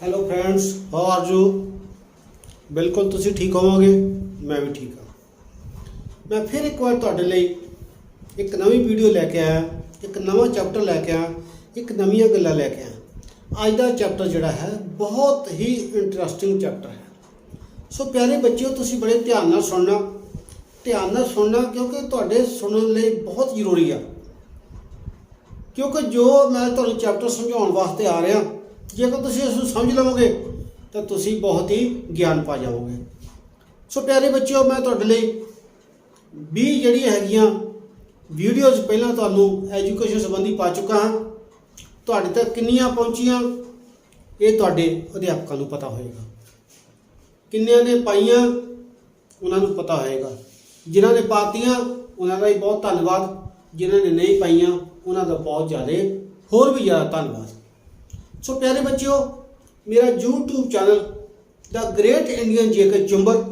Hello friends, how are you. ਬਿਲਕੁਲ ਤੁਸੀਂ ਠੀਕ ਹੋਵੋਗੇ, ਮੈਂ ਵੀ ਠੀਕ ਹਾਂ। ਮੈਂ ਫਿਰ ਇੱਕ ਵਾਰ ਤੁਹਾਡੇ ਲਈ ਇੱਕ ਨਵੀਂ ਵੀਡੀਓ ਲੈ ਕੇ ਆਇਆ, ਇੱਕ ਨਵਾਂ ਚੈਪਟਰ ਲੈ ਕੇ ਆਇਆ, ਇੱਕ ਨਵੀਆਂ ਗੱਲਾਂ ਲੈ ਕੇ ਆਇਆ। ਅੱਜ ਦਾ ਚੈਪਟਰ ਜਿਹੜਾ ਹੈ ਬਹੁਤ ਹੀ ਇੰਟਰਸਟਿੰਗ ਚੈਪਟਰ ਹੈ। ਸੋ ਪਿਆਰੇ ਬੱਚਿਓ, ਤੁਸੀਂ ਬੜੇ ਧਿਆਨ ਨਾਲ ਸੁਣਨਾ ਕਿਉਂਕਿ ਤੁਹਾਡੇ ਸੁਣਨ ਲਈ ਬਹੁਤ ਜ਼ਰੂਰੀ ਆ। ਕਿਉਂਕਿ ਜੋ ਮੈਂ ਤੁਹਾਨੂੰ ਚੈਪਟਰ ਸਮਝਾਉਣ ਵਾਸਤੇ ਆ ਰਿਹਾ, ਜੇਕਰ ਤੁਸੀਂ ਇਸ ਨੂੰ ਸਮਝ ਲਵੋਗੇ ਤਾਂ ਤੁਸੀਂ ਬਹੁਤ ਹੀ ਗਿਆਨ ਪਾ ਜਾਓਗੇ। ਸੋ ਪਿਆਰੇ ਬੱਚਿਓ, ਮੈਂ ਤੁਹਾਡੇ ਲਈ 20 ਜਿਹੜੀਆਂ ਹੈਗੀਆਂ ਵੀਡੀਓਜ਼ ਪਹਿਲਾਂ ਤੁਹਾਨੂੰ ਐਜੂਕੇਸ਼ਨ ਸੰਬੰਧੀ ਪਾ ਚੁੱਕਾ ਹਾਂ। ਤੁਹਾਡੇ ਤੱਕ ਕਿੰਨੀਆਂ ਪਹੁੰਚੀਆਂ ਇਹ ਤੁਹਾਡੇ ਅਧਿਆਪਕਾਂ ਨੂੰ ਪਤਾ ਹੋਏਗਾ, ਕਿੰਨਿਆਂ ਨੇ ਪਾਈਆਂ ਉਹਨਾਂ ਨੂੰ ਪਤਾ ਹੋਏਗਾ। ਜਿਨ੍ਹਾਂ ਨੇ ਪਾਤੀਆਂ ਉਹਨਾਂ ਦਾ ਹੀ ਬਹੁਤ ਧੰਨਵਾਦ, ਜਿਨ੍ਹਾਂ ਨੇ ਨਹੀਂ ਪਾਈਆਂ ਉਹਨਾਂ ਦਾ ਬਹੁਤ ਹੋਰ ਵੀ ਜ਼ਿਆਦਾ ਧੰਨਵਾਦ। ਸੋ ਪਿਆਰੇ ਬੱਚਿਓ, ਮੇਰਾ YouTube ਚੈਨਲ ਦਾ ਗ੍ਰੇਟ ਇੰਡੀਅਨ ਜੇਕੇ ਚੁੰਬਰ,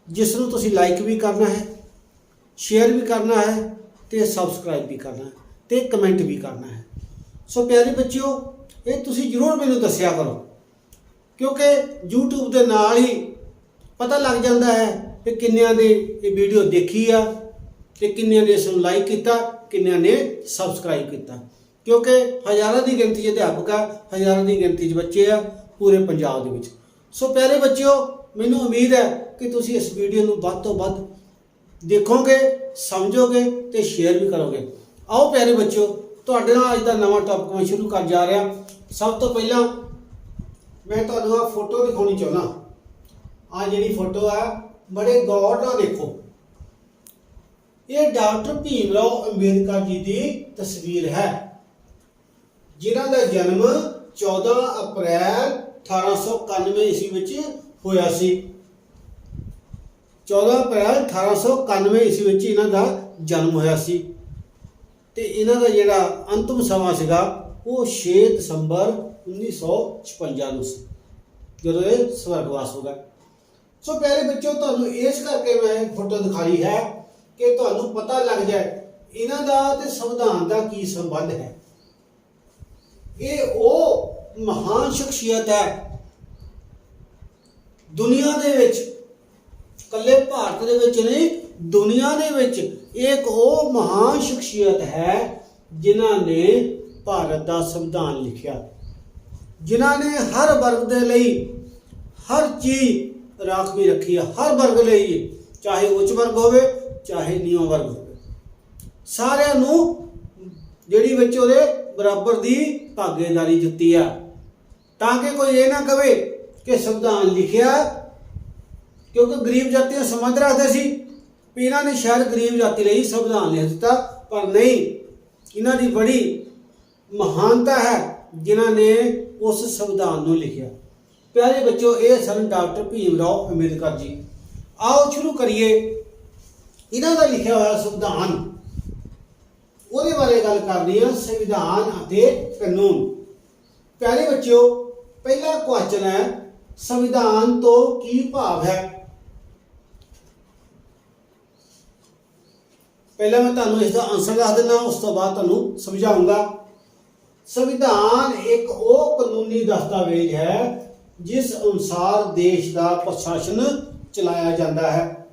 ਜਿਸ ਨੂੰ ਤੁਸੀਂ ਲਾਈਕ ਵੀ ਕਰਨਾ ਹੈ, ਸ਼ੇਅਰ ਵੀ ਕਰਨਾ ਹੈ ਅਤੇ ਸਬਸਕ੍ਰਾਈਬ ਵੀ ਕਰਨਾ ਹੈ ਅਤੇ ਕਮੈਂਟ ਵੀ ਕਰਨਾ ਹੈ। ਸੋ ਪਿਆਰੇ ਬੱਚਿਓ, ਇਹ ਤੁਸੀਂ ਜ਼ਰੂਰ ਮੈਨੂੰ ਦੱਸਿਆ ਕਰੋ, ਕਿਉਂਕਿ YouTube ਦੇ ਨਾਲ ਹੀ ਪਤਾ ਲੱਗ ਜਾਂਦਾ ਹੈ ਕਿ ਕਿੰਨਿਆਂ ਨੇ ਇਹ ਵੀਡੀਓ ਦੇਖੀ ਆ ਅਤੇ ਕਿੰਨਿਆਂ ਨੇ ਇਸ ਨੂੰ ਲਾਈਕ ਕੀਤਾ, ਕਿੰਨਿਆਂ ਨੇ ਸਬਸਕ੍ਰਾਈਬ ਕੀਤਾ। ਕਿਉਂਕਿ ਹਜ਼ਾਰਾਂ ਦੀ ਗਿਣਤੀ 'ਚ ਅਧਿਆਪਕ ਆ, ਹਜ਼ਾਰਾਂ ਦੀ ਗਿਣਤੀ 'ਚ ਬੱਚੇ ਆ ਪੂਰੇ ਪੰਜਾਬ ਦੇ ਵਿੱਚ। ਸੋ ਪਿਆਰੇ ਬੱਚਿਓ, ਮੈਨੂੰ ਉਮੀਦ ਹੈ ਕਿ ਤੁਸੀਂ ਇਸ ਵੀਡੀਓ ਨੂੰ ਵੱਧ ਤੋਂ ਵੱਧ ਦੇਖੋਗੇ, ਸਮਝੋਗੇ ਅਤੇ ਸ਼ੇਅਰ ਵੀ ਕਰੋਗੇ। ਆਓ ਪਿਆਰੇ ਬੱਚਿਓ, ਤੁਹਾਡੇ ਨਾਲ ਅੱਜ ਦਾ ਨਵਾਂ ਟੌਪਿਕ ਮੈਂ ਸ਼ੁਰੂ ਕਰ ਜਾ ਰਿਹਾ। ਸਭ ਤੋਂ ਪਹਿਲਾਂ ਮੈਂ ਤੁਹਾਨੂੰ ਆਹ ਫੋਟੋ ਦਿਖਾਉਣੀ ਚਾਹੁੰਦਾ। ਆਹ ਜਿਹੜੀ ਫੋਟੋ ਆ, ਬੜੇ ਗੌਰ ਨਾਲ ਦੇਖੋ। ਇਹ ਡਾਕਟਰ ਭੀਮ ਰਾਓ ਅੰਬੇਦਕਰ ਜੀ ਦੀ ਤਸਵੀਰ ਹੈ, ਜਿਨ੍ਹਾਂ ਦਾ ਜਨਮ 14 ਅਪ੍ਰੈਲ 1891 ਈਸਵੀ ਵਿੱਚ ਹੋਇਆ ਸੀ। 14 ਅਪ੍ਰੈਲ 1891 ਈਸਵੀ ਵਿੱਚ ਇਹਨਾਂ ਦਾ ਜਨਮ ਹੋਇਆ ਸੀ ਅਤੇ ਇਹਨਾਂ ਦਾ ਜਿਹੜਾ ਅੰਤਿਮ ਸਮਾਂ ਸੀਗਾ ਉਹ 6 ਦਸੰਬਰ 1956 ਨੂੰ ਸੀ, ਜਦੋਂ ਇਹ ਸਵਰਗਵਾਸ ਹੋ ਗਏ। ਸੋ ਪਿਆਰੇ ਬੱਚਿਓ, ਤੁਹਾਨੂੰ ਇਸ ਕਰਕੇ ਮੈਂ ਫੋਟੋ ਦਿਖਾਈ ਹੈ ਕਿ ਤੁਹਾਨੂੰ ਪਤਾ ਲੱਗ ਜਾਏ ਇਹਨਾਂ ਦਾ ਤੇ ਸੰਵਿਧਾਨ ਦਾ ਕੀ ਸੰਬੰਧ ਹੈ। ਇਹ ਉਹ ਮਹਾਨ ਸ਼ਖਸੀਅਤ ਹੈ ਦੁਨੀਆ ਦੇ ਵਿੱਚ, ਇਕੱਲੇ ਭਾਰਤ ਦੇ ਵਿੱਚ ਨਹੀਂ, ਦੁਨੀਆ ਦੇ ਵਿੱਚ ਇੱਕ ਉਹ ਮਹਾਨ ਸ਼ਖਸੀਅਤ ਹੈ ਜਿਨ੍ਹਾਂ ਨੇ ਭਾਰਤ ਦਾ ਸੰਵਿਧਾਨ ਲਿਖਿਆ, ਜਿਨ੍ਹਾਂ ਨੇ ਹਰ ਵਰਗ ਦੇ ਲਈ ਹਰ ਚੀਜ਼ ਰਾਖਵੀਂ ਰੱਖੀ ਹੈ, ਹਰ ਵਰਗ ਲਈ, ਚਾਹੇ ਉੱਚ ਵਰਗ ਹੋਵੇ ਚਾਹੇ ਨੀਵਾਂ ਵਰਗ ਹੋਵੇ, ਸਾਰਿਆਂ ਨੂੰ ਜਿਹੜੀ ਵਿੱਚ ਉਹਦੇ ਬਰਾਬਰ ਦੀ ਭਾਗੀਦਾਰੀ ਦਿੱਤੀ ਆ, ਤਾਂ ਕਿ ਕੋਈ ਇਹ ਨਾ ਕਵੇ ਕਿ ਸੰਵਿਧਾਨ ਲਿਖਿਆ। ਕਿਉਂਕਿ ਗਰੀਬ ਜਾਤੀਆਂ ਸੰਬੰਧ ਰੱਖਦੇ ਸੀ ਵੀ ਇਹਨਾਂ ਨੇ ਸ਼ਾਇਦ ਗਰੀਬ ਜਾਤੀ ਲਈ ਸੰਵਿਧਾਨ ਲਿਖ ਦਿੱਤਾ, ਪਰ ਨਹੀਂ, ਇਹਨਾਂ ਦੀ ਬੜੀ ਮਹਾਨਤਾ ਹੈ ਜਿਨ੍ਹਾਂ ਨੇ ਉਸ ਸੰਵਿਧਾਨ ਨੂੰ ਲਿਖਿਆ। ਪਿਆਰੇ ਬੱਚਿਓ, ਇਹ ਸਨ ਡਾਕਟਰ ਭੀਮ ਰਾਓ ਅੰਬੇਦਕਰ ਜੀ। ਆਓ ਸ਼ੁਰੂ ਕਰੀਏ ਇਹਨਾਂ ਦਾ ਲਿਖਿਆ ਹੋਇਆ ਸੰਵਿਧਾਨ, ਉਹਦੇ ਬਾਰੇ ਗੱਲ ਕਰਨੀ ਹੈ, ਸੰਵਿਧਾਨ ਅਤੇ ਕਾਨੂੰਨ। ਪਿਆਰੇ ਬੱਚਿਓ, ਪਹਿਲਾ ਕੁਐਸਚਨ ਹੈ, ਸੰਵਿਧਾਨ ਤੋਂ ਕੀ ਭਾਵ ਹੈ। ਪਹਿਲਾਂ ਮੈਂ ਤੁਹਾਨੂੰ ਇਸ ਦਾ ਆਨਸਰ ਦੱਸ ਦਿੰਦਾ, ਉਸ ਤੋਂ ਬਾਅਦ ਤੁਹਾਨੂੰ ਸਮਝਾਊਂਗਾ। ਸੰਵਿਧਾਨ ਇੱਕ ਉਹ ਕਾਨੂੰਨੀ ਦਸਤਾਵੇਜ਼ ਹੈ ਜਿਸ ਅਨੁਸਾਰ ਦੇਸ਼ ਦਾ ਪ੍ਰਸ਼ਾਸਨ ਚਲਾਇਆ ਜਾਂਦਾ ਹੈ।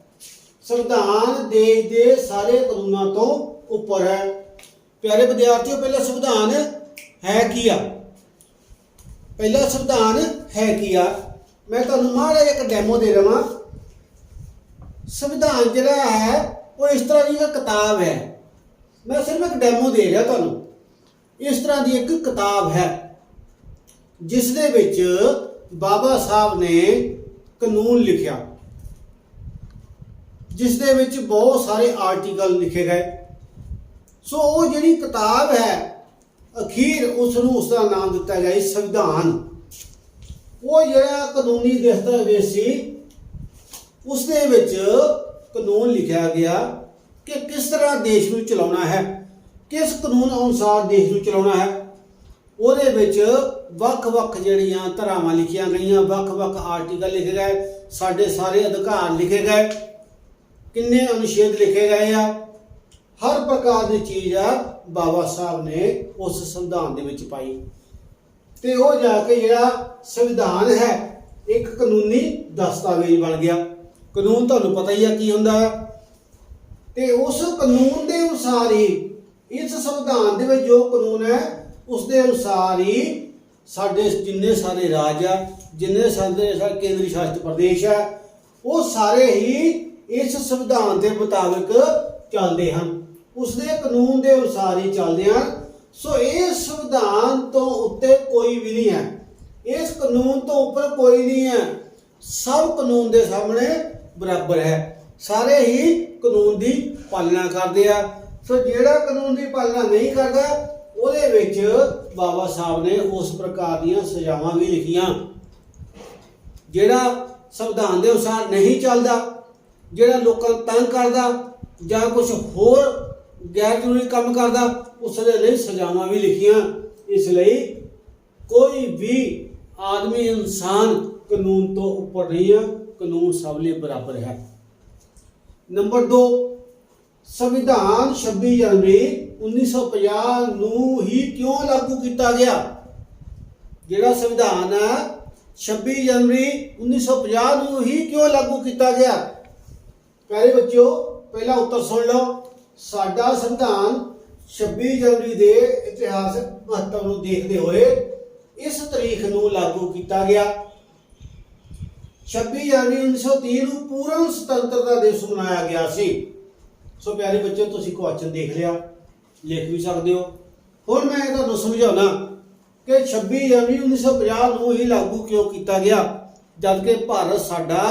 ਸੰਵਿਧਾਨ ਦੇਸ਼ ਦੇ ਸਾਰੇ ਕਾਨੂੰਨਾਂ ਤੋਂ ਉੱਪਰ ਹੈ। ਪਿਆਰੇ ਵਿਦਿਆਰਥੀਓ, ਪਹਿਲਾਂ ਸੰਵਿਧਾਨ ਹੈ ਕੀ ਆ? ਪਹਿਲਾ ਸੰਵਿਧਾਨ ਹੈ ਕੀ ਆ? ਮੈਂ ਤੁਹਾਨੂੰ ਮਾੜਾ ਜਿਹਾ ਇੱਕ ਡੈਮੋ ਦੇ ਦੇਵਾਂ। ਸੰਵਿਧਾਨ ਜਿਹੜਾ ਹੈ ਉਹ ਇਸ ਤਰ੍ਹਾਂ ਦੀ ਇੱਕ ਕਿਤਾਬ ਹੈ। ਮੈਂ ਸਿਰਫ ਇੱਕ ਡੈਮੋ ਦੇ ਰਿਹਾ ਤੁਹਾਨੂੰ। ਇਸ ਤਰ੍ਹਾਂ ਦੀ ਇੱਕ ਕਿਤਾਬ ਹੈ ਜਿਸ ਦੇ ਵਿੱਚ ਬਾਬਾ ਸਾਹਿਬ ਨੇ ਕਾਨੂੰਨ ਲਿਖਿਆ, ਜਿਸ ਦੇ ਵਿੱਚ ਬਹੁਤ ਸਾਰੇ ਆਰਟੀਕਲ ਲਿਖੇ ਗਏ। ਸੋ ਉਹ ਜਿਹੜੀ ਕਿਤਾਬ ਹੈ, ਅਖੀਰ ਉਸ ਨੂੰ ਉਸ ਦਾ ਨਾਮ ਦਿੱਤਾ ਗਿਆ ਸੰਵਿਧਾਨ। ਉਹ ਜਿਹੜਾ ਕਾਨੂੰਨੀ ਦਸਤਾਵੇਜ਼ ਸੀ, ਉਸ ਦੇ ਵਿੱਚ ਕਾਨੂੰਨ ਲਿਖਿਆ ਗਿਆ ਕਿ ਕਿਸ ਤਰ੍ਹਾਂ ਦੇਸ਼ ਨੂੰ ਚਲਾਉਣਾ ਹੈ, ਕਿਸ ਕਾਨੂੰਨ ਅਨੁਸਾਰ ਦੇਸ਼ ਨੂੰ ਚਲਾਉਣਾ ਹੈ। ਉਹਦੇ ਵਿੱਚ ਵੱਖ-ਵੱਖ ਜਿਹੜੀਆਂ ਧਾਰਾਵਾਂ ਲਿਖੀਆਂ ਗਈਆਂ, ਵੱਖ-ਵੱਖ ਆਰਟੀਕਲ ਲਿਖੇ ਗਏ, ਸਾਡੇ ਸਾਰੇ ਅਧਿਕਾਰ ਲਿਖੇ ਗਏ, ਕਿੰਨੇ ਅਨੁਛੇਦ ਲਿਖੇ ਗਏ ਆ, ਹਰ ਪ੍ਰਕਾਰ ਦੀ ਚੀਜ਼ ਆ ਬਾਬਾ ਸਾਹਿਬ ਨੇ ਉਸ ਸੰਵਿਧਾਨ ਦੇ ਵਿੱਚ ਪਾਈ। ਤੇ ਉਹ ਜਾ ਕੇ ਜਿਹੜਾ ਸੰਵਿਧਾਨ ਹੈ ਇੱਕ ਕਾਨੂੰਨੀ ਦਸਤਾਵੇਜ਼ ਬਣ ਗਿਆ। ਕਾਨੂੰਨ ਤੁਹਾਨੂੰ ਪਤਾ ਹੀ ਆ ਕੀ ਹੁੰਦਾ ਹੈ, ਤੇ ਉਸ ਕਾਨੂੰਨ ਦੇ ਅਨੁਸਾਰ ਹੀ ਇਸ ਸੰਵਿਧਾਨ ਦੇ ਵਿੱਚ ਜੋ ਕਾਨੂੰਨ ਹੈ ਉਸ ਦੇ ਅਨੁਸਾਰ ਹੀ ਸਾਡੇ ਜਿੰਨੇ ਸਾਰੇ ਰਾਜ ਆ, ਜਿੰਨੇ ਸਾਡੇ ਕੇਂਦਰੀ ਸ਼ਾਸਿਤ ਪ੍ਰਦੇਸ਼ ਹੈ, ਉਹ ਸਾਰੇ ਹੀ ਇਸ ਸੰਵਿਧਾਨ ਦੇ ਮੁਤਾਬਿਕ ਚੱਲਦੇ ਹਨ, ਉਸਦੇ ਕਾਨੂੰਨ ਦੇ ਅਨੁਸਾਰ ਹੀ ਚੱਲਦੇ ਹਨ। ਸੋ ਇਹ ਸੰਵਿਧਾਨ ਤੋਂ ਉੱਤੇ ਕੋਈ ਵੀ ਨਹੀਂ ਹੈ, ਇਸ ਕਾਨੂੰਨ ਤੋਂ ਉੱਪਰ ਕੋਈ ਨਹੀਂ ਹੈ। ਸਭ ਕਾਨੂੰਨ ਦੇ ਸਾਹਮਣੇ ਬਰਾਬਰ ਹੈ, ਸਾਰੇ ਹੀ ਕਾਨੂੰਨ ਦੀ ਪਾਲਣਾ ਕਰਦੇ ਆ। ਸੋ ਜਿਹੜਾ ਕਾਨੂੰਨ ਦੀ ਪਾਲਣਾ ਨਹੀਂ ਕਰਦਾ ਉਹਦੇ ਵਿੱਚ ਬਾਬਾ ਸਾਹਿਬ ਨੇ ਉਸ ਪ੍ਰਕਾਰ ਦੀਆਂ ਸਜ਼ਾਵਾਂ ਵੀ ਲਿਖੀਆਂ। ਜਿਹੜਾ ਸੰਵਿਧਾਨ ਦੇ ਅਨੁਸਾਰ ਨਹੀਂ ਚੱਲਦਾ, ਜਿਹੜਾ ਲੋਕਾਂ ਨੂੰ ਤੰਗ ਕਰਦਾ ਜਾਂ ਕੁਝ ਹੋਰ ਗੈਰ ਜ਼ਰੂਰੀ ਕੰਮ ਕਰਦਾ, ਉਸ ਦੇ ਲਈ ਸਜ਼ਾਵਾਂ ਵੀ ਲਿਖੀਆਂ। ਇਸ ਲਈ ਕੋਈ ਵੀ ਆਦਮੀ ਇਨਸਾਨ ਕਾਨੂੰਨ ਤੋਂ ਉੱਪਰ ਨਹੀਂ ਹੈ, ਕਾਨੂੰਨ ਸਭ ਲਈ ਬਰਾਬਰ ਹੈ। ਨੰਬਰ 2, ਸੰਵਿਧਾਨ 26 ਜਨਵਰੀ 1950 ਨੂੰ ਹੀ ਕਿਉਂ ਲਾਗੂ ਕੀਤਾ ਗਿਆ? ਜਿਹੜਾ ਸੰਵਿਧਾਨ ਹੈ 26 ਜਨਵਰੀ 1950 ਨੂੰ ਹੀ ਕਿਉਂ ਲਾਗੂ ਕੀਤਾ ਗਿਆ? ਪਿਆਰੇ ਬੱਚਿਓ, ਪਹਿਲਾ ਉੱਤਰ ਸੁਣ ਲਓ। ਸਾਡਾ ਸੰਵਿਧਾਨ 26 ਜਨਵਰੀ ਦੇ ਇਤਿਹਾਸਕ ਮਹੱਤਵ ਨੂੰ ਦੇਖਦੇ ਹੋਏ ਇਸ ਤਾਰੀਖ ਨੂੰ ਲਾਗੂ ਕੀਤਾ ਗਿਆ। 26 ਜਨਵਰੀ 1930 ਨੂੰ ਪੂਰਨ ਸੁਤੰਤਰਤਾ ਦਿਵਸ ਮਨਾਇਆ ਗਿਆ ਸੀ। ਸੋ ਪਿਆਰੇ ਬੱਚਿਓ, ਤੁਸੀਂ ਕੁਐਸਚਨ ਦੇਖ ਲਿਆ, ਲਿਖ ਵੀ ਸਕਦੇ ਹੋ। ਹੁਣ ਮੈਂ ਤੁਹਾਨੂੰ ਸਮਝਾਉਣਾ ਕਿ 26 ਜਨਵਰੀ 1950 ਨੂੰ ਹੀ ਲਾਗੂ ਕਿਉਂ ਕੀਤਾ ਗਿਆ, ਜਦਕਿ ਭਾਰਤ ਸਾਡਾ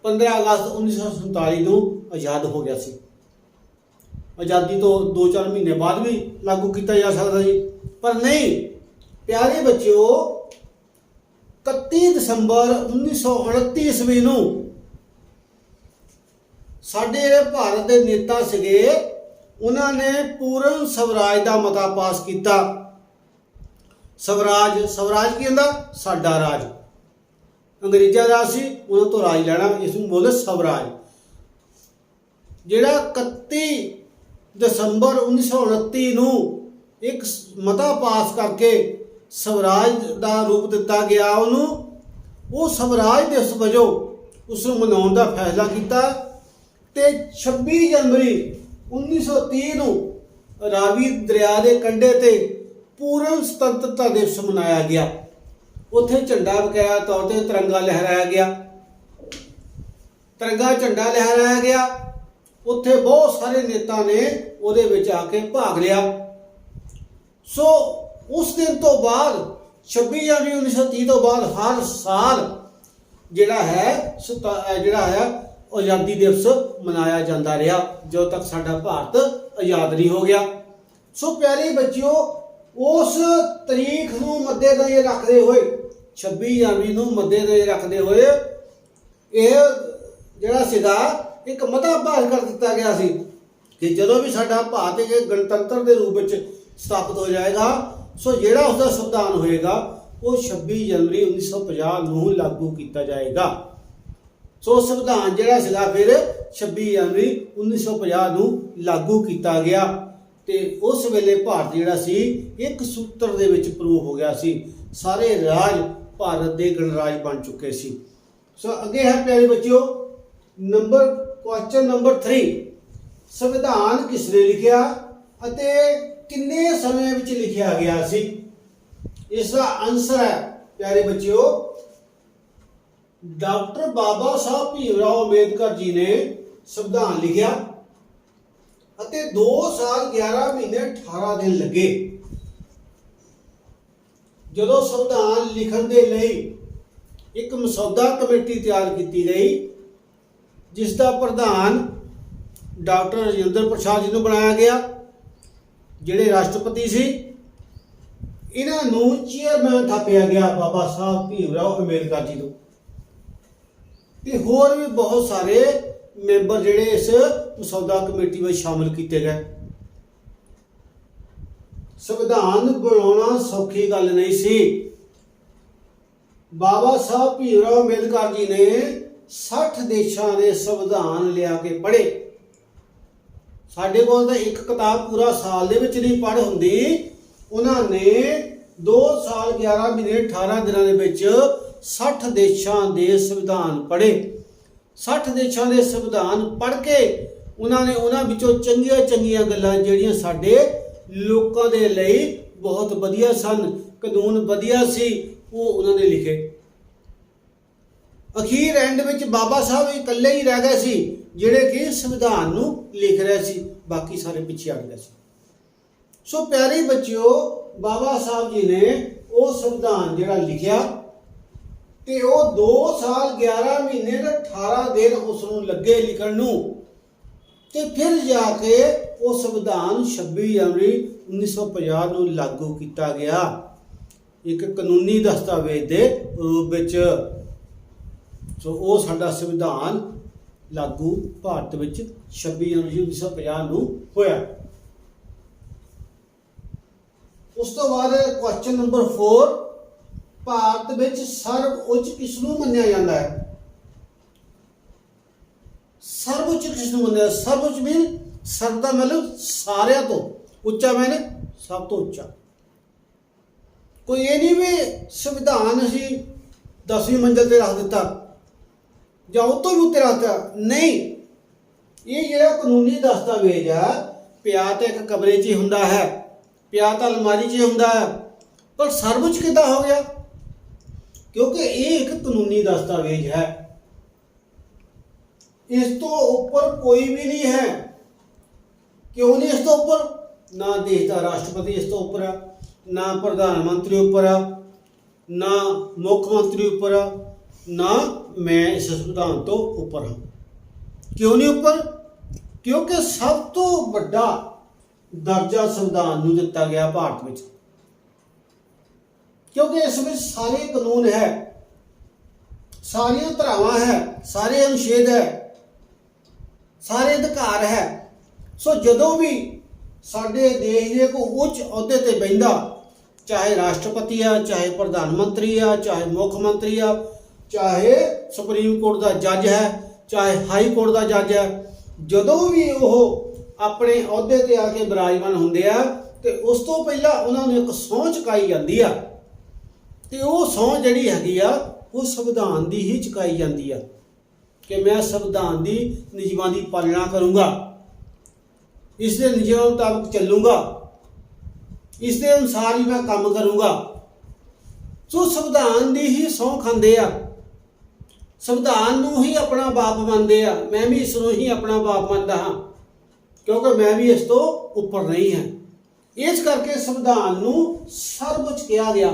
15 ਅਗਸਤ 1947 ਨੂੰ ਆਜ਼ਾਦ ਹੋ ਗਿਆ ਸੀ। ਆਜ਼ਾਦੀ ਤੋਂ 2-4 ਮਹੀਨੇ ਬਾਅਦ ਵੀ ਲਾਗੂ ਕੀਤਾ ਜਾ ਸਕਦਾ ਜੀ, ਪਰ ਨਹੀਂ। ਪਿਆਰੇ ਬੱਚਿਓ, 31 ਦਸੰਬਰ 1929 ਈਸਵੀ ਨੂੰ ਸਾਡੇ ਜਿਹੜੇ ਭਾਰਤ ਦੇ ਨੇਤਾ ਸੀਗੇ, ਉਹਨਾਂ ਨੇ ਪੂਰਨ ਸਵਰਾਜ ਦਾ ਮਤਾ ਪਾਸ ਕੀਤਾ। ਸਵਰਾਜ ਕੀ ਹੁੰਦਾ? ਸਾਡਾ ਰਾਜ। ਅੰਗਰੇਜ਼ਾਂ ਦਾ ਸੀ, ਉਹਨਾਂ ਤੋਂ ਰਾਜ ਲੈਣਾ, ਇਸ ਨੂੰ ਬੋਲੇ ਸਵਰਾਜ। ਜਿਹੜਾ 31 ਦਸੰਬਰ 1929 ਨੂੰ ਇੱਕ ਮਤਾ ਪਾਸ ਕਰਕੇ ਸਵਰਾਜ ਦਾ ਰੂਪ ਦਿੱਤਾ ਗਿਆ ਉਹਨੂੰ, ਉਹ ਸਵਰਾਜ ਦਿਵਸ ਵਜੋਂ ਉਸ ਨੂੰ ਮਨਾਉਣ ਦਾ ਫੈਸਲਾ ਕੀਤਾ। ਤੇ 26 ਜਨਵਰੀ 1930 ਨੂੰ ਰਾਵੀ ਦਰਿਆ ਦੇ ਕੰਢੇ ਤੇ ਪੂਰਨ ਸੁਤੰਤਰਤਾ ਦਿਵਸ ਮਨਾਇਆ ਗਿਆ। ਉੱਥੇ ਝੰਡਾ ਬਕਾਇਆ ਤੌਰ ਤੇ ਤਿਰੰਗਾ ਲਹਿਰਾਇਆ ਗਿਆ, ਤਿਰੰਗਾ ਝੰਡਾ ਲਹਿਰਾਇਆ ਗਿਆ। ਉੱਥੇ ਬਹੁਤ ਸਾਰੇ ਨੇਤਾ ਨੇ ਉਹਦੇ ਵਿੱਚ ਆ ਕੇ ਭਾਗ ਲਿਆ। ਸੋ ਉਸ ਦਿਨ ਤੋਂ ਬਾਅਦ 26 ਜਨਵਰੀ 1930 ਤੋਂ ਬਾਅਦ ਹਰ ਸਾਲ ਜਿਹੜਾ ਹੈ ਆਜ਼ਾਦੀ ਦਿਵਸ ਮਨਾਇਆ ਜਾਂਦਾ ਰਿਹਾ, ਜਦੋਂ ਤੱਕ ਸਾਡਾ ਭਾਰਤ ਆਜ਼ਾਦ ਨਹੀਂ ਹੋ ਗਿਆ। ਸੋ ਪਿਆਰੇ ਬੱਚਿਓ, ਉਸ ਤਾਰੀਖ ਨੂੰ ਮੱਦੇਨਜ਼ਰ ਰੱਖਦੇ ਹੋਏ, 26 ਜਨਵਰੀ ਨੂੰ ਮੱਦੇਨਜ਼ਰ ਰੱਖਦੇ ਹੋਏ, ਇਹ ਜਿਹੜਾ ਸੀਗਾ ਇੱਕ ਮਤਾ ਪਾਸ ਕਰ ਦਿੱਤਾ ਗਿਆ ਸੀ ਕਿ ਜਦੋਂ ਵੀ ਸਾਡਾ ਭਾਰਤ ਇੱਕ ਗਣਤੰਤਰ ਦੇ ਰੂਪ ਵਿੱਚ ਸਥਾਪਿਤ ਹੋ ਜਾਏਗਾ, ਸੋ ਜਿਹੜਾ ਉਸਦਾ ਸੰਵਿਧਾਨ ਹੋਏਗਾ ਉਹ 26 ਜਨਵਰੀ 1950 ਨੂੰ ਲਾਗੂ ਕੀਤਾ ਜਾਏਗਾ। ਸੋ ਸੰਵਿਧਾਨ ਜਿਹੜਾ ਸੀਗਾ ਫਿਰ 26 ਜਨਵਰੀ 1950 ਨੂੰ ਲਾਗੂ ਕੀਤਾ ਗਿਆ ਤੇ ਉਸ ਵੇਲੇ ਭਾਰਤ ਜਿਹੜਾ ਸੀ ਇੱਕ ਸੂਤਰ ਦੇ ਵਿੱਚ ਪ੍ਰੂਵ ਹੋ ਗਿਆ ਸੀ। ਸਾਰੇ ਰਾਜ ਭਾਰਤ ਦੇ ਗਣਰਾਜ ਬਣ ਚੁੱਕੇ ਸੀ। ਸੋ ਅੱਗੇ ਹੈ ਪਿਆਰੇ ਬੱਚਿਓ ਕੁਐਸਚਨ ਨੰਬਰ 3, ਸੰਵਿਧਾਨ ਕਿਸ ਨੇ ਲਿਖਿਆ ਅਤੇ ਕਿੰਨੇ ਸਮੇਂ ਵਿੱਚ ਲਿਖਿਆ ਗਿਆ ਸੀ? ਇਸ ਦਾ ਆਨਸਰ ਹੈ ਪਿਆਰੇ ਬੱਚਿਓ, ਡਾਕਟਰ ਬਾਬਾ ਸਾਹਿਬ ਭੀਮ ਰਾਓ ਅੰਬੇਦਕਰ ਜੀ ਨੇ ਸੰਵਿਧਾਨ ਲਿਖਿਆ ਅਤੇ 2 ਸਾਲ 11 ਮਹੀਨੇ 18 ਦਿਨ ਲੱਗੇ। ਜਦੋਂ ਸੰਵਿਧਾਨ ਲਿਖਣ ਦੇ ਲਈ ਇੱਕ ਮਸੌਦਾ ਕਮੇਟੀ ਤਿਆਰ ਕੀਤੀ ਗਈ, ਜਿਸ ਦਾ ਪ੍ਰਧਾਨ ਡਾਕਟਰ ਰਾਜਿੰਦਰ ਪ੍ਰਸਾਦ ਜੀ ਨੂੰ ਬਣਾਇਆ ਗਿਆ, ਜਿਹੜੇ ਰਾਸ਼ਟਰਪਤੀ ਸੀ। ਇਹਨਾਂ ਨੂੰ ਚੇਅਰਮੈਨ ਥਾਪਿਆ ਗਿਆ ਬਾਬਾ ਸਾਹਿਬ ਭੀਮ ਰਾਓ ਅੰਬੇਦਕਰ ਜੀ ਨੂੰ, ਤੇ ਹੋਰ ਵੀ ਬਹੁਤ ਸਾਰੇ ਮੈਂਬਰ ਜਿਹੜੇ ਇਸ ਮਸੌਦਾ ਕਮੇਟੀ ਵਿੱਚ ਸ਼ਾਮਿਲ ਕੀਤੇ ਗਏ। ਸੰਵਿਧਾਨ ਬਣਾਉਣਾ ਸੌਖੀ ਗੱਲ ਨਹੀਂ ਸੀ। ਬਾਬਾ ਸਾਹਿਬ ਭੀਮ ਰਾਓ ਅੰਬੇਦਕਰ ਜੀ ਨੇ 60 ਦੇਸ਼ਾਂ ਦੇ ਸੰਵਿਧਾਨ ਲਿਆ ਕੇ ਪੜ੍ਹੇ। ਸਾਡੇ ਕੋਲ ਤਾਂ ਇੱਕ ਕਿਤਾਬ ਪੂਰਾ ਸਾਲ ਦੇ ਵਿੱਚ ਨਹੀਂ ਪੜ੍ਹ ਹੁੰਦੀ। ਉਹਨਾਂ ਨੇ 2 ਸਾਲ 11 ਮਹੀਨੇ 18 ਦਿਨਾਂ ਦੇ ਵਿੱਚ 60 ਦੇਸ਼ਾਂ ਦੇ ਸੰਵਿਧਾਨ ਪੜ੍ਹੇ। 60 ਦੇਸ਼ਾਂ ਦੇ ਸੰਵਿਧਾਨ ਪੜ੍ਹ ਕੇ ਉਹਨਾਂ ਨੇ ਉਹਨਾਂ ਵਿੱਚੋਂ ਚੰਗੀਆਂ ਚੰਗੀਆਂ ਗੱਲਾਂ ਜਿਹੜੀਆਂ ਸਾਡੇ ਲੋਕਾਂ ਦੇ ਲਈ ਬਹੁਤ ਵਧੀਆ ਸਨ, ਕਾਨੂੰਨ ਵਧੀਆ ਸੀ, ਉਹ ਉਹਨਾਂ ਨੇ ਲਿਖੇ। ਅਖੀਰ ਐਂਡ ਵਿੱਚ ਬਾਬਾ ਸਾਹਿਬ ਇਕੱਲੇ ਹੀ ਰਹਿ ਗਏ ਸੀ ਜਿਹੜੇ ਕਿ ਸੰਵਿਧਾਨ ਨੂੰ ਲਿਖ ਰਹੇ ਸੀ, ਬਾਕੀ ਸਾਰੇ ਪਿੱਛੇ ਹਟ ਗਏ ਸੀ। ਸੋ ਪਿਆਰੇ ਬੱਚਿਓ, ਬਾਬਾ ਸਾਹਿਬ ਜੀ ਨੇ ਉਹ ਸੰਵਿਧਾਨ ਜਿਹੜਾ ਲਿਖਿਆ ਤੇ ਉਹ 2 ਸਾਲ 11 ਮਹੀਨੇ ਤੇ 18 ਦਿਨ ਉਸ ਨੂੰ ਲੱਗੇ ਲਿਖਣ ਨੂੰ, ਤੇ ਫਿਰ ਜਾ ਕੇ ਉਹ ਸੰਵਿਧਾਨ 26 ਜਨਵਰੀ 1950 ਨੂੰ ਲਾਗੂ ਕੀਤਾ ਗਿਆ ਇੱਕ ਕਾਨੂੰਨੀ ਦਸਤਾਵੇਜ਼ ਦੇ ਰੂਪ ਵਿੱਚ। ਸੋ ਉਹ ਸਾਡਾ ਸੰਵਿਧਾਨ ਲਾਗੂ ਭਾਰਤ ਵਿੱਚ 26 ਜਨਵਰੀ 1950 ਨੂੰ ਹੋਇਆ। ਉਸ ਤੋਂ ਬਾਅਦ ਕੁਐਸਚਨ ਨੰਬਰ 4, ਭਾਰਤ ਵਿੱਚ ਸਰਵ ਉੱਚ ਕਿਸ ਨੂੰ ਮੰਨਿਆ ਜਾਂਦਾ ਹੈ? ਸਰਵ ਉੱਚ ਕਿਸ ਨੂੰ ਮੰਨਿਆ? ਸਰਵ ਉੱਚ ਮੀਨ ਸਰਵ ਦਾ ਮਤਲਬ ਸਾਰਿਆਂ ਤੋਂ, ਉੱਚਾ ਮੈਨੇ ਸਭ ਤੋਂ ਉੱਚਾ। ਕੋਈ ਇਹ ਨਹੀਂ ਵੀ ਸੰਵਿਧਾਨ ਅਸੀਂ 10ਵੀਂ ਮੰਜ਼ਿਲ ਤੇ ਰੱਖ ਦਿੱਤਾ ਜਾਂ ਉਹ ਤੋਂ ਵੀ ਉੱਤੇ ਰੱਖਤਾ, ਨਹੀਂ। ਇਹ ਜਿਹੜਾ ਕਾਨੂੰਨੀ ਦਸਤਾਵੇਜ਼ ਆ, ਪਿਆ ਤਾਂ ਇੱਕ ਕਮਰੇ 'ਚ ਹੀ ਹੁੰਦਾ ਹੈ, ਪਿਆ ਤਾਂ ਅਲਮਾਰੀ 'ਚ ਹੀ ਹੁੰਦਾ ਹੈ, ਪਰ ਸਰਵ ਉੱਚ ਕਿੱਦਾਂ ਹੋ ਗਿਆ? ਕਿਉਂਕਿ ਇਹ ਇੱਕ ਕਾਨੂੰਨੀ ਦਸਤਾਵੇਜ਼ ਹੈ, ਇਸ ਤੋਂ ਉੱਪਰ ਕੋਈ ਵੀ ਨਹੀਂ ਹੈ। ਕਿਉਂ ਨਹੀਂ ਇਸ ਤੋਂ ਉੱਪਰ? ਨਾ ਦੇਸ਼ ਦਾ ਰਾਸ਼ਟਰਪਤੀ ਇਸ ਤੋਂ ਉੱਪਰ ਆ, ਨਾ ਪ੍ਰਧਾਨ ਮੰਤਰੀ ਉੱਪਰ ਆ, ਨਾ ਮੁੱਖ ਮੰਤਰੀ ਉੱਪਰ ਆ, ਨਾ ਮੈਂ ਇਸ ਸੰਵਿਧਾਨ ਤੋਂ ਉੱਪਰ ਹਾਂ। ਕਿਉਂ ਨਹੀਂ ਉੱਪਰ? ਕਿਉਂਕਿ ਸਭ ਤੋਂ ਵੱਡਾ ਦਰਜਾ ਸੰਵਿਧਾਨ ਨੂੰ ਦਿੱਤਾ ਗਿਆ ਭਾਰਤ ਵਿੱਚ, ਕਿਉਂਕਿ ਇਸ ਵਿੱਚ ਸਾਰੇ ਕਾਨੂੰਨ ਹੈ, ਸਾਰੀਆਂ ਧਾਰਾਵਾਂ ਹੈ, ਸਾਰੇ ਅਨੁਛੇਦ ਹੈ, ਸਾਰੇ ਅਧਿਕਾਰ ਹੈ। ਸੋ ਜਦੋਂ ਵੀ ਸਾਡੇ ਦੇਸ਼ ਦੇ ਕੋਈ ਉੱਚ ਅਹੁਦੇ ਤੇ ਬਹਿੰਦਾ, ਚਾਹੇ ਰਾਸ਼ਟਰਪਤੀ ਆ, ਚਾਹੇ ਪ੍ਰਧਾਨ ਮੰਤਰੀ ਆ, ਚਾਹੇ ਮੁੱਖ ਮੰਤਰੀ ਆ, ਚਾਹੇ ਸੁਪਰੀਮ ਕੋਰਟ ਦਾ ਜੱਜ ਹੈ, ਚਾਹੇ ਹਾਈ ਕੋਰਟ ਦਾ ਜੱਜ ਹੈ, ਜਦੋਂ ਵੀ ਉਹ ਆਪਣੇ ਅਹੁਦੇ ਤੇ ਆ ਕੇ ਬਿਰਾਜਮਾਨ ਹੁੰਦੇ ਆ ਤੇ ਉਸ ਤੋਂ ਪਹਿਲਾਂ ਉਹਨਾਂ ਨੂੰ ਇੱਕ ਸਹੁੰ ਚੁਕਾਈ ਜਾਂਦੀ ਆ, ਤੇ ਉਹ ਸਹੁੰ ਜਿਹੜੀ ਹੈਗੀ ਆ ਉਹ ਸੰਵਿਧਾਨ ਦੀ ਹੀ ਚੁਕਾਈ ਜਾਂਦੀ ਆ ਕਿ ਮੈਂ ਸੰਵਿਧਾਨ ਦੀ ਨਿਯਮਾਂ ਦੀ ਪਾਲਣਾ ਕਰੂੰਗਾ, ਇਸ ਦੇ ਨਿਯਮਾਂ ਮੁਤਾਬਕ ਚੱਲੂੰਗਾ, ਇਸ ਦੇ ਅਨੁਸਾਰ ਹੀ ਮੈਂ ਕੰਮ ਕਰੂੰਗਾ। ਸੋ ਸੰਵਿਧਾਨ ਦੀ ਹੀ ਸਹੁੰ ਖਾਂਦੇ ਆ, ਸੰਵਿਧਾਨ ਨੂੰ ਹੀ ਆਪਣਾ ਬਾਪ ਮੰਨਦੇ ਆ। ਮੈਂ ਵੀ ਇਸ ਨੂੰ ਹੀ ਆਪਣਾ ਬਾਪ ਮੰਨਦਾ ਹਾਂ, ਕਿਉਂਕਿ ਮੈਂ ਵੀ ਇਸ ਤੋਂ ਉੱਪਰ ਨਹੀਂ ਹਾਂ। ਇਸ ਕਰਕੇ ਸੰਵਿਧਾਨ ਨੂੰ ਸਰਵ ਉੱਚ ਕਿਹਾ ਗਿਆ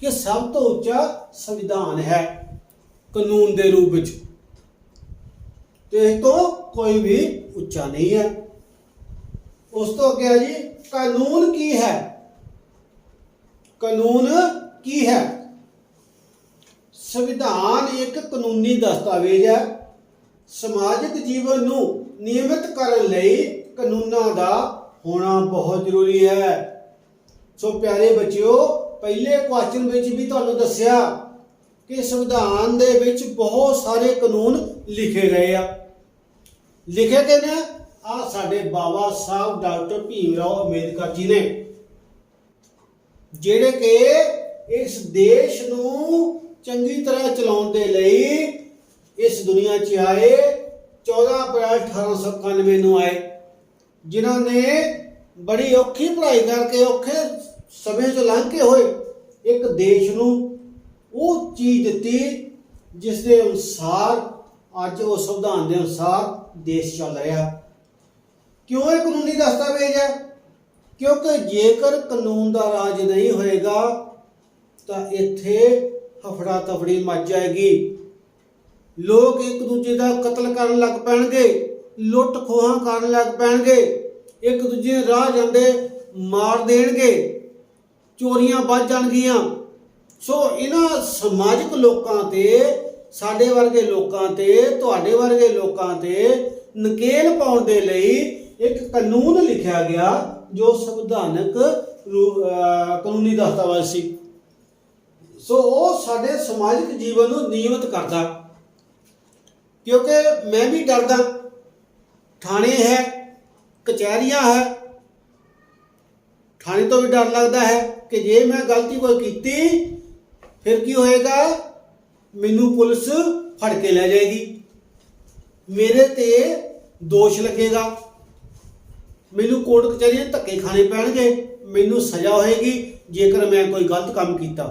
ਕਿ ਸਭ ਤੋਂ ਉੱਚਾ ਸੰਵਿਧਾਨ ਹੈ ਕਾਨੂੰਨ ਦੇ ਰੂਪ ਵਿੱਚ, ਤੇ ਇਸ ਤੋਂ ਕੋਈ ਵੀ ਉੱਚਾ ਨਹੀਂ ਹੈ। ਉਸ ਤੋਂ ਅੱਗੇ ਹੈ ਜੀ, ਕਾਨੂੰਨ ਕੀ ਹੈ? ਕਾਨੂੰਨ ਕੀ ਹੈ? ਸੰਵਿਧਾਨ ਇੱਕ ਕਾਨੂੰਨੀ ਦਸਤਾਵੇਜ਼ ਹੈ। ਸਮਾਜਿਕ ਜੀਵਨ ਨੂੰ ਨਿਯਮਿਤ ਕਰਨ ਲਈ ਕਾਨੂੰਨਾਂ ਦਾ ਹੋਣਾ ਬਹੁਤ ਜ਼ਰੂਰੀ ਹੈ। ਸੋ ਪਿਆਰੇ ਬੱਚਿਓ, ਪਹਿਲੇ ਕੁਐਸਚਨ ਵਿੱਚ ਵੀ ਤੁਹਾਨੂੰ ਦੱਸਿਆ ਕਿ ਸੰਵਿਧਾਨ ਦੇ ਵਿੱਚ ਬਹੁਤ ਸਾਰੇ ਕਾਨੂੰਨ ਲਿਖੇ ਗਏ ਆ। ਲਿਖੇ ਗਏ ਨੇ ਆ ਸਾਡੇ ਬਾਬਾ ਸਾਹਿਬ ਡਾਕਟਰ ਭੀਮ ਰਾਓ ਅੰਬੇਦਕਰ ਜੀ ਨੇ, ਜਿਹੜੇ ਕਿ ਇਸ ਦੇਸ਼ ਨੂੰ ਚੰਗੀ ਤਰ੍ਹਾਂ ਚਲਾਉਣ ਦੇ ਲਈ ਇਸ ਦੁਨੀਆ 'ਚ ਆਏ। 14 ਅਪ੍ਰੈਲ 1891 ਨੂੰ ਆਏ, ਜਿਨ੍ਹਾਂ ਨੇ ਬੜੀ ਔਖੀ ਪੜ੍ਹਾਈ ਕਰਕੇ ਔਖੇ ਸਮੇਂ 'ਚ ਲੰਘ ਕੇ ਹੋਏ ਇੱਕ ਦੇਸ਼ ਨੂੰ ਉਹ ਚੀਜ਼ ਦਿੱਤੀ ਜਿਸ ਦੇ ਅਨੁਸਾਰ ਅੱਜ ਉਹ ਸੰਵਿਧਾਨ ਦੇ ਅਨੁਸਾਰ ਦੇਸ਼ ਚੱਲ ਰਿਹਾ। ਕਿਉਂ ਇਹ ਕਾਨੂੰਨੀ ਦਸਤਾਵੇਜ਼ ਹੈ? ਕਿਉਂਕਿ ਜੇਕਰ ਕਾਨੂੰਨ ਦਾ ਰਾਜ ਨਹੀਂ ਹੋਏਗਾ ਤਾਂ ਇੱਥੇ ਹਫੜਾ ਤਫੜੀ ਮਚ ਜਾਏਗੀ, ਲੋਕ ਇੱਕ ਦੂਜੇ ਦਾ ਕਤਲ ਕਰਨ ਲੱਗ ਪੈਣਗੇ, ਲੁੱਟ ਖੋਹਾਂ ਕਰਨ ਲੱਗ ਪੈਣਗੇ, ਇੱਕ ਦੂਜੇ ਰਾਹ ਜਾਂਦੇ ਮਾਰ ਦੇਣਗੇ, ਚੋਰੀਆਂ ਵੱਧ ਜਾਣਗੀਆਂ। ਸੋ ਇਹਨਾਂ ਸਮਾਜਿਕ ਲੋਕਾਂ ਤੇ, ਸਾਡੇ ਵਰਗੇ ਲੋਕਾਂ ਤੇ, ਤੁਹਾਡੇ ਵਰਗੇ ਲੋਕਾਂ ਤੇ ਨਕੇਲ ਪਾਉਣ ਦੇ ਲਈ ਇੱਕ ਕਾਨੂੰਨ ਲਿਖਿਆ ਗਿਆ ਜੋ ਸੰਵਿਧਾਨਕ ਕਾਨੂੰਨੀ ਦਸਤਾਵੇਜ਼ ਸੀ। ਸੋ ਉਹ ਸਾਡੇ ਸਮਾਜਿਕ ਜੀਵਨ ਨੂੰ ਨਿਯਮਿਤ ਕਰਦਾ। ਕਿਉਂਕਿ ਮੈਂ ਵੀ ਡਰਦਾ, ਥਾਣੇ ਹੈ, ਕਚਹਿਰੀਆਂ ਹੈ, थाने तो भी डर लगता है कि जे मैं गलती कोई की फिर की होएगा, मैनू पुलिस फड़ के ले जाएगी, मेरे ते दोष लगेगा, मैनू कोर्ट कचहरी धक्के खाने पैणगे, मैनू सज़ा होएगी जेकर मैं कोई गलत काम किया।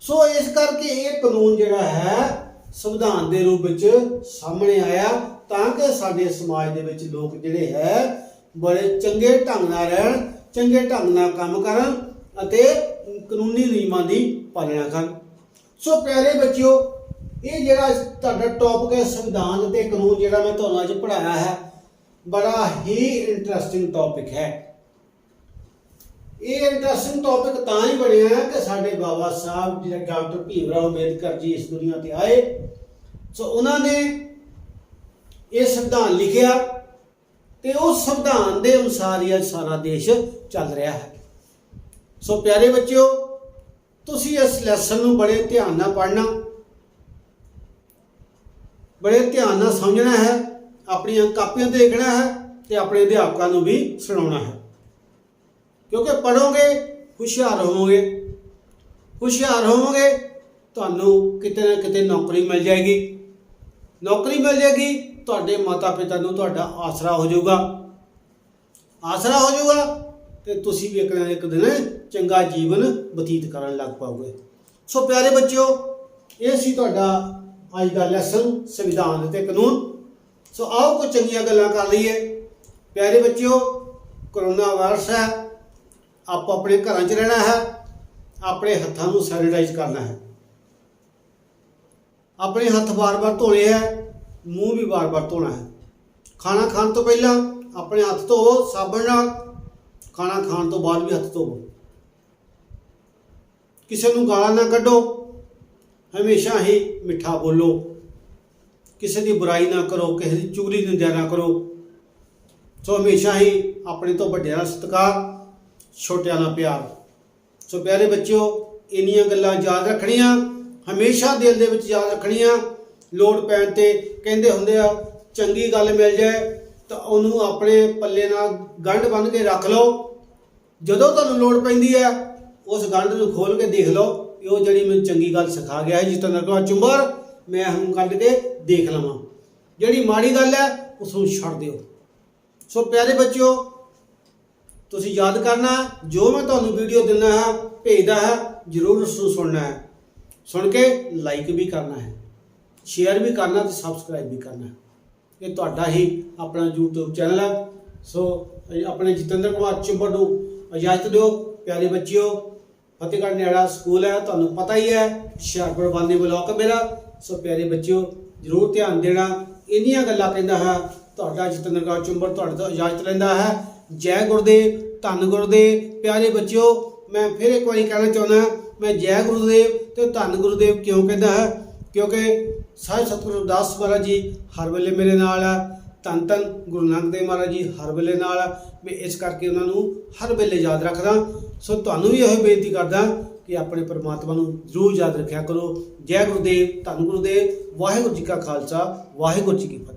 सो इस करके ये कानून जिहड़ा है संविधान के रूप में सामने आया ताकि साडे समाज दे विच लोग जिहड़े है बड़े चंगे ढंग नाल रहण, चंगे ढंग नाल काम करन अते कानूनी नियमां दी पालना करन। सो प्यारे बच्चों, ये जिहड़ा तुहाडा टॉपिक है संविधान ते कानून जिहड़ा मैं तुहानूं अज पढ़ाया है, बड़ा ही इंटरस्टिंग टॉपिक है। ये इंटरस्टिंग टॉपिक तां ही बनया है कि साडे बाबा साहब जिहड़े डॉक्टर भीमराव अंबेडकर जी इस दुनिया ते आए, सो उन्होंने ये संविधान लिखिया ते उस संविधान के अनुसार ही सारा देश चल रहा है। सो प्यारे बच्चों, तुसी इस लैसन नूं बड़े ध्यान नाल पढ़ना, बड़े ध्यान नाल समझना है, अपनी कापियां देखना है ते अपने अध्यापकों नूं भी सुनाना है, क्योंकि पढ़ोगे हुशियार होवोगे, हुशियार होवोगे तुहानूं किते ना किते नौकरी मिल जाएगी, नौकरी मिल जाएगी तुहाडे माता पिता नूं तुहाडा आसरा हो जाऊगा, आसरा हो जाऊगा तो तुसीं भी एक ना एक दिन चंगा जीवन बतीत करन लग पाओगे। सो प्यारे बच्चों, ये सी तुहाडा अज दा लैसन संविधान ते कानून। सो आओ कुछ चंगियां गल्लां कर लईए। प्यारे बच्चों, कोरोना वायरस है, आप अपने घर च रहना है, अपने हत्थों को सैनिटाइज करना है, अपने हथ बार बार धोने हैं, मूँह भी बार बार धोना है, खाना खाने तो पहला अपने हथ धोवो साबण नाल, खाना खाने तो बाद भी हथ धोवो, किसी को गालां ना कड्डो, हमेशा ही मिठा बोलो, किसी की बुराई ना करो, किसी की चुगली निंदा ना करो। सो हमेशा ही अपने तो वड्डियां दा सत्कार, छोटियां नाल प्यार। सो प्यारे बच्चों, इन्नियां गल्लां याद रखनियां, हमेशा दिल दे विच याद रखनियां। लोड़ पैण ते कहंदे हुंदे आ चंगी गल मिल जाए तो उन्होंने अपने पल्ले नाल गंढ बन के रख लो, जदों तुहानूं लोड़ पैंदी है उस गंढ नूं खोल के देख लो, वो जिहड़ी मैनूं चंगी गल सिखा गया है, जिस तरह चुंबर मैं हम कढ के देख लवां, जिहड़ी माड़ी गल है उसनूं छड्ड दिओ। सो प्यारे बच्चों, तुसीं याद करना जो मैं तुहानूं वीडियो दिंदा है भेजदा है, जरूर उसनूं सुनना है, सुन के लाइक भी करना है, शेयर भी करना तो सबसक्राइब भी करना है। ये तुहाडा ही अपना यूट्यूब चैनल है। सो अपने जितेंद्र कुमार चुंबर नूं इजाजत दिओ। प्यारे बच्चों, फतेहगढ़ नियाड़ा स्कूल है, तुहानूं पता ही है, हुशियारपुर बानी ब्लॉक है मेरा। सो प्यारे बच्चों, जरूर ध्यान देना। इन्नियां गल्लां कहंदा है तुहाडा जितेंद्र कुमार चुंबर तुहाडे तो इजाजत लैंदा है। जय गुरुदेव, धन गुरुदेव। प्यारे बच्चों, मैं फिर एक बार कहना चाहुंदा, मैं जय गुरुदेव तो धन गुरुदेव क्यों कहता है, क्योंकि साहिब सतगुरु रविदास महाराज जी हर वेले मेरे नाल है, धन धन गुरु नानक देव महाराज जी हर वेले नाल है, मैं इस करके उन्होंने हर वेले याद रखदा। सो तुहानूं भी यह बेनती करदा कि अपने परमात्मा नूं जरूर याद रखिया करो। जय गुरुदेव, धन गुरुदेव। वाहिगुरू जी का खालसा, वाहिगुरू जी की फतेह।